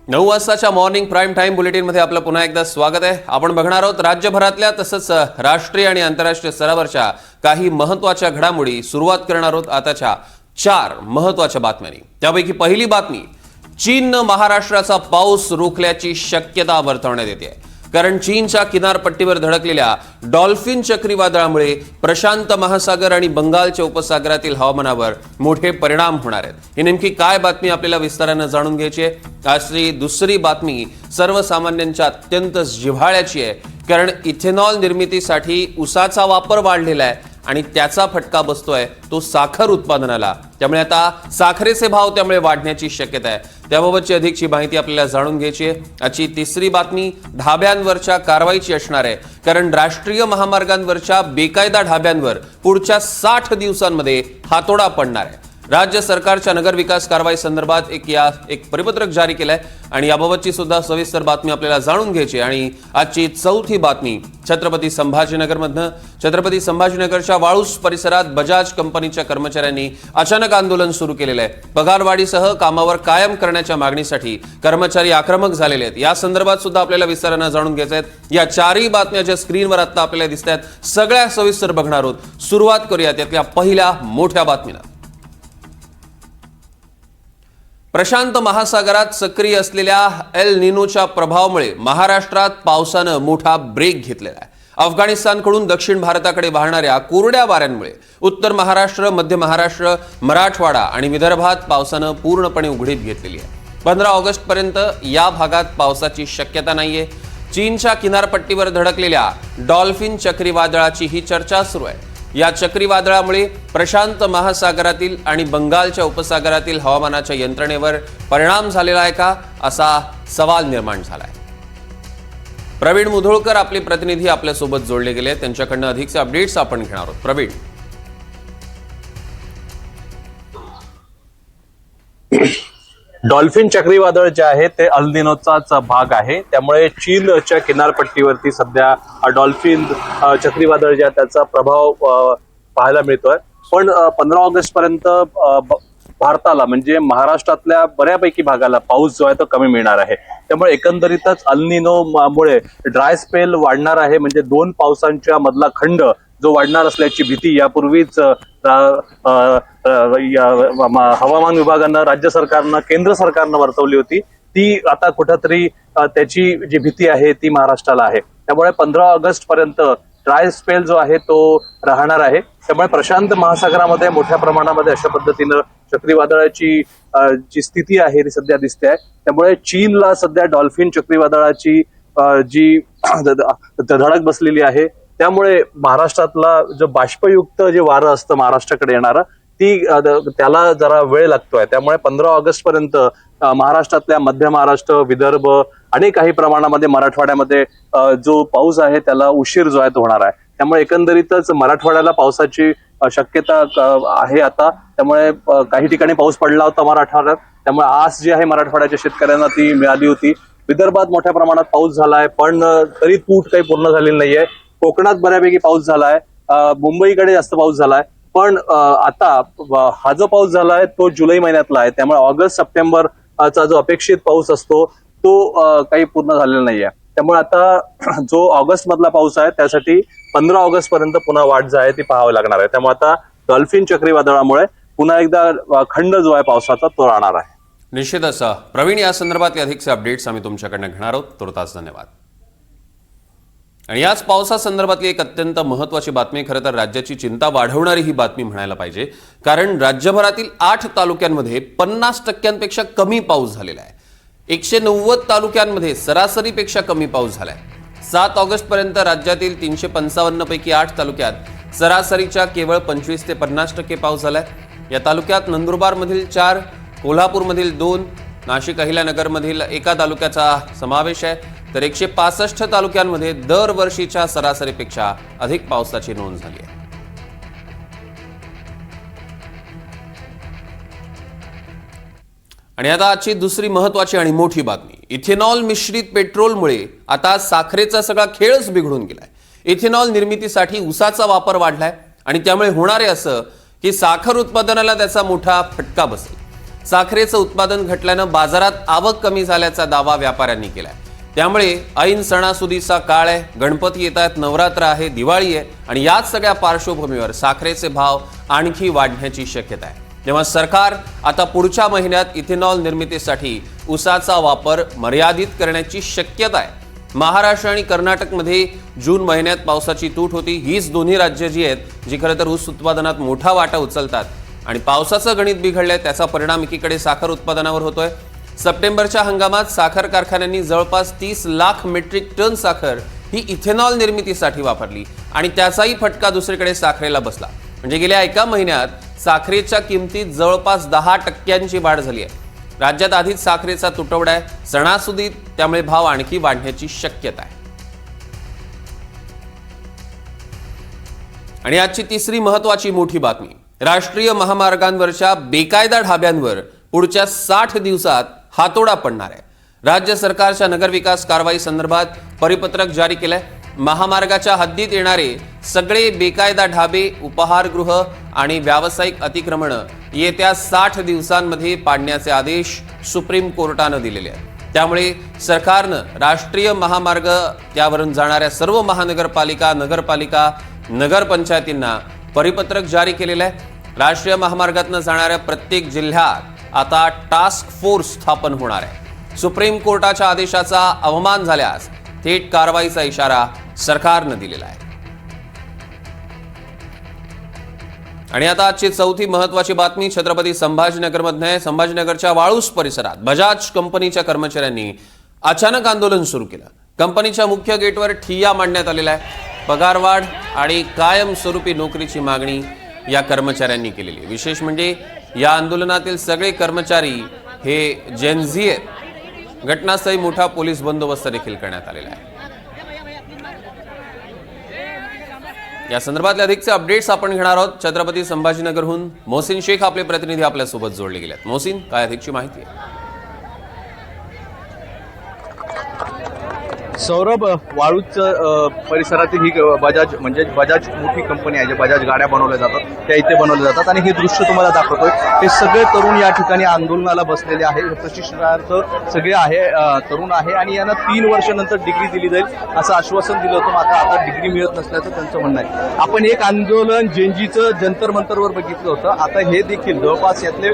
9 वाजताच्या morning prime time बुलेटिनमध्ये आपलं पुन्हा एकदा स्वागत आहे। आपण बघणार आहोत राज्यभरातल्या तसंच राष्ट्रीय आणि आंतरराष्ट्रीय स्तरावरच्या काही महत्त्वाच्या घडामोडी। सुरुवात करणार आहोत आताच्या 4 महत्त्वाच्या बातम्यांनी। त्यापैकी पहिली बातमी, चीननं महाराष्ट्राचा पाऊस रोखल्याची शक्यता वर्तवण्यात येते, कारण चीनच्या किनारपट्टीवर धडकलेल्या डॉल्फिन चक्रीवादळामुळे प्रशांत महासागर आणि बंगालच्या उपसागरातील हवामानावर मोठे परिणाम होणार आहेत। ही नेमकी काय बातमी आपल्याला विस्ताराने जाणून घ्यायची आहे। आजची दुसरी बातमी सर्वसामान्यांच्या अत्यंत जिव्हाळ्याची आहे, कारण इथेनॉल निर्मितीसाठी ऊसाचा वापर वाढलेला आहे आणि त्याचा फटका बसतोय तो साखर उत्पादनाला। त्यामुळे आता साखरेचे भाव त्यामुळे वाढण्याची शक्यता आहे। त्याबाबतची अधिकची माहिती आपल्याला जाणून घ्यायची आहे। आजची तिसरी बातमी ढाब्यांवरच्या कारवाईची असणार आहे, कारण राष्ट्रीय महामार्गांवरच्या बेकायदा ढाब्यांवर पुढच्या 60 दिवसांमध्ये हातोडा पडणार आहे। राज्य सरकारच्या नगर विकास कारवाई संदर्भात एक परिपत्रक जारी केलंय आणि याबाबतची सुद्धा सविस्तर बातमी आपल्याला जाणून घ्यायची आहे। आणि आजची चौथी बातमी, छत्रपती संभाजीनगरमधनं छत्रपती संभाजीनगरच्या वाळूस परिसरात बजाज कंपनीच्या कर्मचाऱ्यांनी अचानक आंदोलन सुरू केलेलं आहे। पगारवाढीसह कामावर कायम करण्याच्या मागणीसाठी कर्मचारी आक्रमक झालेले आहेत। या संदर्भात सुद्धा आपल्याला विस्ताराने जाणून घ्यायचं आहे। या 4ही बातम्या ज्या स्क्रीनवर आता आपल्याला दिसतात सगळ्या सविस्तर बघणार आहोत। सुरुवात करूया त्यातल्या पहिल्या मोठ्या बातमीला। प्रशांत महासागरात सक्रिय असलेल्या एल निनोच्या प्रभावामुळे महाराष्ट्रात पावसानं मोठा ब्रेक घेतलेला आहे। अफगाणिस्तानकडून दक्षिण भारताकडे वाहणाऱ्या कोरड्या वाऱ्यांमुळे उत्तर महाराष्ट्र, मध्य महाराष्ट्र, मराठवाडा आणि विदर्भात पावसानं पूर्णपणे उघडीप घेतलेली आहे। 15 ऑगस्ट पर्यंत या भागात पावसाची शक्यता नाहीये। चीनच्या किनारपट्टीवर धडकलेल्या डॉल्फिन चक्रीवादळाची ही चर्चा सुरू आहे। या चक्रीवादळामुळे प्रशांत महासागरातील आणि बंगालच्या उपसागरातील हवामानाच्या यंत्रणेवर परिणाम झालेला आहे का, असा सवाल निर्माण झाला आहे। प्रवीण मुधोळकर आपले प्रतिनिधी आपल्या सोबत जोडले गेले, त्यांच्याकडनं अधिकचे अपडेट्स आपण घेणार आहोत। प्रवीण, डॉल्फिन चक्रीवादळ जे आहे ते अल निनोचाच भाग आहे। त्यामुळे चीनच्या किनारपट्टीवरती सध्या डॉल्फिन चक्रीवादळ जे आहे त्याचा प्रभाव पाहायला मिळतोय। पण 15 ऑगस्ट पर्यंत भारताला म्हणजे महाराष्ट्रातल्या बऱ्यापैकी भागाला पाऊस जो आहे तो कमी मिळणार आहे। त्यामुळे एकंदरीतच अल निनो मुळे ड्राय स्पेल वाढणार आहे, म्हणजे 2 पावसांच्या मधला खंड जो वाढणार असल्याची भीती यापूर्वीच हवामान विभागानं, राज्य सरकारनं, केंद्र सरकारनं वर्तवली होती। ती आता कुठेतरी त्याची जी भीती आहे ती महाराष्ट्राला आहे। त्यामुळे 15 ऑगस्ट पर्यंत ड्राय स्पेल जो आहे तो राहणार आहे। त्यामुळे प्रशांत महासागरामध्ये मोठ्या प्रमाणामध्ये अशा पद्धतीनं चक्रीवादळाची जी स्थिती आहे ती सध्या दिसते आहे। त्यामुळे चीनला सध्या डॉल्फिन चक्रीवादळाची जी धडक बसलेली आहे, त्यामुळे महाराष्ट्रातला जो बाष्पयुक्त जे वारं असतं महाराष्ट्राकडे येणारं त्याला जरा वेळ लागतोय। त्यामुळे 15 ऑगस्ट पर्यंत महाराष्ट्रातल्या मध्य महाराष्ट्र, विदर्भ आणि काही प्रमाणामध्ये मराठवाड्यामध्ये जो पाऊस आहे त्याला उशीर जो आहे तो होणार आहे। त्यामुळे एकंदरीतच मराठवाड्याला पावसाची शक्यता आहे आता। त्यामुळे काही ठिकाणी पाऊस पडला होता मराठवाड्यात, त्यामुळे आस जी आहे मराठवाड्याच्या शेतकऱ्यांना ती मिळाली होती। विदर्भात मोठ्या प्रमाणात पाऊस झालाय, पण तरी तूट काही पूर्ण झालेली नाहीये। कोकणात बऱ्यापैकी पाऊस झालाय, मुंबईकडे जास्त पाऊस झालाय, पण आता हा जो पाऊस झालाय तो जुलै महिन्यातला आहे। त्यामुळे ऑगस्ट सप्टेंबरचा जो अपेक्षित पाऊस असतो तो काही पूर्ण झालेला नाहीये। त्यामुळे आता जो ऑगस्ट मधला पाऊस आहे त्यासाठी 15 ऑगस्ट पर्यंत पुन्हा वाट जी आहे ती पाहावी लागणार आहे। त्यामुळे आता डॉल्फिन चक्रीवादळामुळे पुन्हा एकदा खंड जो आहे पावसाचा तो राहणार आहे। निश्चितच प्रवीण, या संदर्भातले अधिकचे अपडेट्स आम्ही तुमच्याकडनं घेणार आहोत। तुर्तास धन्यवाद। आणि याच पावसासंदर्भातली एक अत्यंत महत्त्वाची बातमी, खरं तर राज्याची चिंता वाढवणारी ही बातमी म्हणायला पाहिजे, कारण राज्यभरातील 8 तालुक्यांमध्ये 50% कमी पाऊस झालेला आहे। 190 तालुक्यांमध्ये सरासरीपेक्षा कमी पाऊस झालाय। 7 ऑगस्ट पर्यंत राज्यातील 355 पैकी 8 तालुक्यात सरासरीच्या केवळ 25 ते 50% पाऊस झालाय। या तालुक्यात नंदुरबारमधील 4, कोल्हापूरमधील 2, नाशिक अहिल्यानगरमधील 1 तालुक्याचा समावेश आहे। तर 165 तालुक्यांमध्ये दरवर्षीच्या सरासरीपेक्षा अधिक पावसाची नोंद झाली आहे। आणि आता आजची दुसरी महत्त्वाची आणि मोठी बातमी, इथेनॉल मिश्रित पेट्रोलमुळे आता साखरेचा सगळा खेळच बिघडून गेलाय। इथेनॉल निर्मितीसाठी ऊसाचा वापर वाढलाय आणि त्यामुळे होणार आहे असं की साखर उत्पादनाला त्याचा मोठा फटका बसेल। साखरेचं उत्पादन घटल्यानं बाजारात आवक कमी झाल्याचा दावा व्यापाऱ्यांनी केलाय। त्यामुळे ऐन सणासुदीचा काळ आहे, गणपती येत आहेत, नवरात्र आहे, दिवाळी आहे आणि याच सगळ्या पार्श्वभूमीवर साखरेचे भाव आणखी वाढण्याची शक्यता आहे। तेव्हा सरकार आता पुढच्या महिन्यात इथेनॉल निर्मितीसाठी ऊसाचा वापर मर्यादित करण्याची शक्यता आहे। महाराष्ट्र आणि कर्नाटकमध्ये जून महिन्यात पावसाची तूट होती। हीच दोन्ही राज्य जी आहेत जी खरं तर ऊस उत्पादनात मोठा वाटा उचलतात आणि पावसाचं गणित बिघडलंय, त्याचा परिणाम एकीकडे साखर उत्पादनावर होतोय। सप्टेंबरच्या हंगामात साखर कारखान्यांनी जवळपास 30 लाख मेट्रिक टन साखर ही इथेनॉल निर्मितीसाठी वापरली आणि त्याचाही फटका दुसरीकडे साखरेला बसला। म्हणजे गेल्या एका महिन्यात साखरेच्या किमतीत जवळपास 10% वाढ झाली आहे। राज्यात आधीच साखरेचा तुटवडा आहे, सणासुदीत त्यामुळे भाव आणखी वाढण्याची शक्यता आहे। आणि आजची तिसरी महत्त्वाची मोठी बातमी, राष्ट्रीय महामार्गांवरच्या बेकायदा ढाब्यांवर पुढच्या 60 दिवसात हातोडा पडणार आहे। राज्य सरकारच्या नगरविकास कारवाई संदर्भात परिपत्रक जारी केलंय। महामार्गाच्या हद्दीत येणारे सगळे बेकायदा ढाबे, उपहारगृह आणि व्यावसायिक अतिक्रमण येत्या 60 दिवसांमध्ये पाडण्याचे आदेश सुप्रीम कोर्टानं दिलेले आहेत। त्यामुळे सरकारनं राष्ट्रीय महामार्ग त्यावरून जाणाऱ्या सर्व महानगरपालिका, नगरपालिका, नगरपंचायतींना परिपत्रक जारी केलेलं आहे। राष्ट्रीय महामार्गातून जाणाऱ्या प्रत्येक जिल्ह्यात आता टास्क फोर्स स्थापन होणार आहे। सुप्रीम कोर्टाच्या आदेशाचा अवमान झाल्यास थेट कारवाईचा इशारा सरकारनं दिलेला आहे। आणि आता आजची चौथी महत्त्वाची बातमी छत्रपती संभाजीनगरमध्ये संभाजीनगरच्या वाळूस परिसरात बजाज कंपनीच्या कर्मचाऱ्यांनी अचानक आंदोलन सुरू केलं। कंपनीच्या मुख्य गेटवर ठिय्या मांडण्यात आलेला आहे। पगारवाढ आणि कायमस्वरूपी नोकरीची मागणी या कर्मचाऱ्यांनी केलेली आहे। विशेष म्हणजे या आंदोलनातील सगळे कर्मचारी हे जेनझी आहेत। घटनास्थळी मोठा पोलीस बंदोबस्त देखील करण्यात आलेला आहे। या संदर्भातले अधिकचे अपडेट्स आपण घेणार आहोत। छत्रपती संभाजीनगरहून मोहसिन शेख आपले प्रतिनिधी आपल्यासोबत जोडले गेले आहेत। मोहसिन, काय अधिकची माहिती आहे? सौरभ, वाळूच परिसरातील ही बजाज म्हणजे बजाज मोठी कंपनी आहे, जे बजाज गाड्या बनवल्या जातात त्या इथे बनवल्या जातात आणि हे दृश्य तुम्हाला दाखवतोय। हे सगळे तरुण या ठिकाणी आंदोलनाला बसलेले आहे। हे प्रशिक्षणार्थ सगळे आहे, तरुण आहे आणि यांना 3 वर्षानंतर डिग्री दिली जाईल असं आश्वासन दिलं होतं, मात्र आता डिग्री मिळत नसल्याचं त्यांचं म्हणणं आहे। आपण एक आंदोलन जेनजीचं जंतर मंतरवर बघितलं होतं, आता हे देखील जवळपास यातले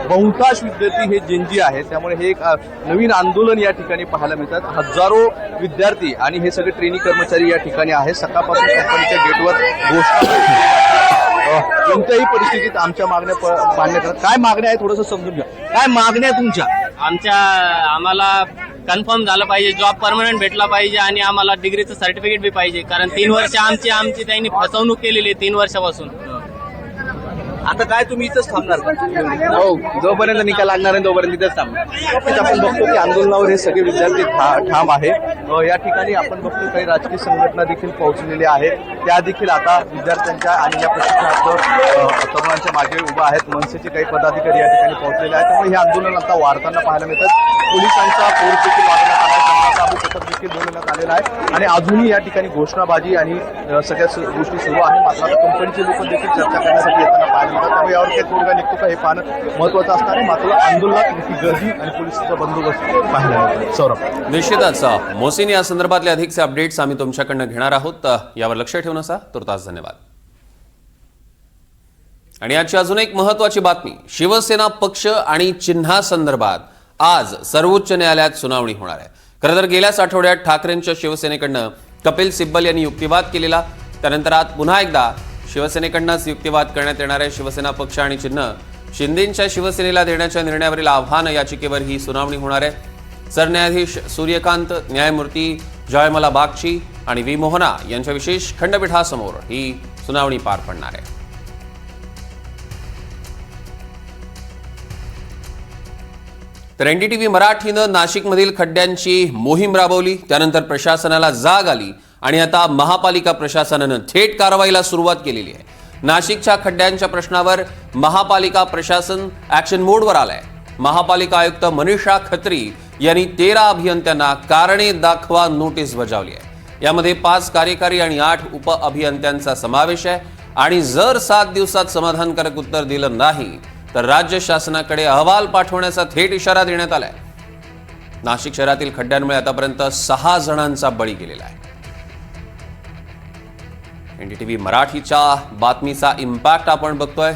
बहुतांश विद्यार्थी हे जेनजी आहेत, त्यामुळे हे एक नवीन आंदोलन या ठिकाणी पाहायला मिळतात। हजारो विद्यार्थी आणि हे सगळे ट्रेनी कर्मचारी या ठिकाणी आहे। सकाळपासून कंपनीच्या गेटवर घोषणा, कोणत्याही परिस्थितीत आमच्या मागण्या मान्य करा। काय मागण्या आहे थोडंसं समजून घ्या, काय मागण्या तुमच्या? आम्हाला कन्फर्म झालं पाहिजे, जॉब परमनंट भेटला पाहिजे आणि आम्हाला डिग्रीचं सर्टिफिकेट बी पाहिजे, कारण 3 वर्ष आमची त्यांनी फसवणूक केलेली आहे 3 वर्षापासून। आता काय तुम्ही इथंच थांबणार का? हो, जोपर्यंत निकाल लागणार आहे तोपर्यंत इथंच थांबणार। आपण बघतो की आंदोलनावर हे सगळे विद्यार्थी ठाम आहे। या ठिकाणी आपण बघतो काही राजकीय संघटना देखील पोहोचलेल्या आहेत, त्या देखील आता विद्यार्थ्यांच्या आणि या प्रशिक्षणार्थ तरुणांच्या मागे उभा आहेत। मनसेचे काही पदाधिकारी या ठिकाणी पोहोचलेले आहेत, त्यामुळे हे आंदोलन आता वाढताना पाहायला मिळतात। पोलिसांचा फोर्स देखील वाढवण्यात आला आहे, पथक देखील बोलवण्यात आलेला आहे आणि अजूनही या ठिकाणी घोषणाबाजी आणि सगळ्या गोष्टी सुरू आहे। मात्र आता कंपनीचे लोक देखील चर्चा करण्यासाठी येताना पाहायला मिळतात, त्यामुळे यावर काही तोडगा निघतो का हे पाहणं महत्त्वाचं असणार आहे। मात्र आंदोलनात मोठी गर्दी आणि पोलिसांचा बंदोबस्त पाहायला मिळतो। सौरभ, निश्चितच मोहसिन, या संदर्भातले अधिकचे अपडेट्स आम्ही तुमच्याकडनं घेणार आहोत, यावर लक्ष ठेवून असा तुर्तास धन्यवाद। आणि आजची अजून एक महत्त्वाची बातमी, शिवसेना पक्ष आणि चिन्हासंदर्भात आज सर्वोच्च न्यायालयात सुनावणी होणार आहे। खरं तर गेल्याच आठवड्यात ठाकरेंच्या शिवसेनेकडनं कपिल सिब्बल यांनी युक्तिवाद केलेला, त्यानंतर आज पुन्हा एकदा शिवसेनेकडनंच युक्तिवाद करण्यात येणार आहे। शिवसेना पक्ष आणि चिन्ह शिंदेंच्या शिवसेनेला देण्याच्या निर्णयावरील आव्हान याचिकेवर ही सुनावणी होणार आहे। सरन्यायाधीश सूर्यकांत, न्यायमूर्ती जयमला बागची आणि व्ही मोहना यांच्या विशेष खंडपीठासमोर ही सुनावणी पार पडणार आहे। तर एनडीटीव्ही मराठीनं नाशिकमधील खड्ड्यांची मोहीम राबवली, त्यानंतर प्रशासनाला जाग आली आणि आता महापालिका प्रशासनानं थेट कारवाईला सुरुवात केलेली आहे। नाशिकच्या खड्ड्यांच्या प्रश्नावर महापालिका प्रशासन ऍक्शन मोडवर आलंय। महापालिका आयुक्त मनीषा खत्री यांनी 13 अभियंत्यांना कारणे दाखवा नोटीस बजावली आहे। यामध्ये 5 कार्यकारी आणि 8 उपअभियंत्यांचा समावेश आहे आणि जर 7 दिवसात समाधानकारक उत्तर दिलं नाही तर राज्य शासनाकडे अहवाल पाठवण्याचा थेट इशारा देण्यात आलाय. नाशिक शहरातील खड्ड्यांमुळे आतापर्यंत 6 जणांचा बळी गेलेला आहे. एनडीटीव्ही मराठीच्या बातमीचा इम्पॅक्ट आपण बघतोय.